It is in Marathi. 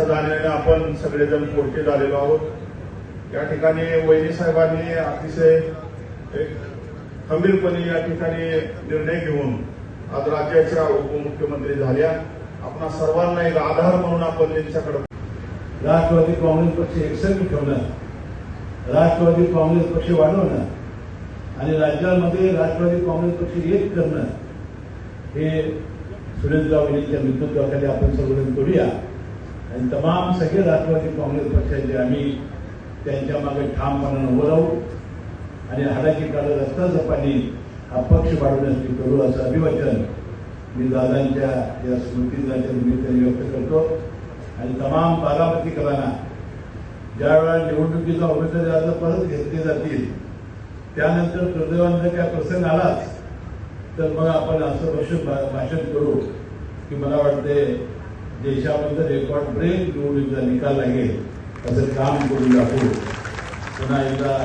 जाणीवेने आपण सगळेजण पोहोचे झालेलो आहोत। या ठिकाणी वैनी साहेबांनी अतिशय एक खंबीरपणे या ठिकाणी निर्णय घेऊन आज राज्याच्या उपमुख्यमंत्री झाल्या। आपणा सर्वांना एक आधार म्हणून आपण त्यांच्याकडे राष्ट्रवादी काँग्रेस पक्ष एकसंघ ठेवणं, राष्ट्रवादी काँग्रेस पक्ष वाढवणं आणि राज्यामध्ये राष्ट्रवादी काँग्रेस पक्ष एक करणं हे सुरेंद्रराव वैनीच्या नेतृत्वाखाली आपण सर्वजण करूया आणि तमाम सगळे राष्ट्रवादी काँग्रेस पक्षाचे आम्ही त्यांच्या मागे ठामपणाने उभं राहू आणि हाडाची काढ रक्ताचं पाणी हा पक्ष वाढवण्यासाठी करू असं अभिवचन मी दादांच्या या स्मृतीदिनाच्या निमित्ताने व्यक्त करतो। आणि तमाम बारामतीकरांना ज्यावेळेला निवडणुकीचा उमेदवारी अर्ज परत घेतले जातील त्यानंतर दुर्दैवानं जर काय प्रसंग आलाच तर मग आपण असं भाषण करू की मला वाटते देशामध्ये रेकॉर्ड ब्रेक निवडणुकीचा निकाल लागेल असं काम करून दाखवू। पुन्हा एकदा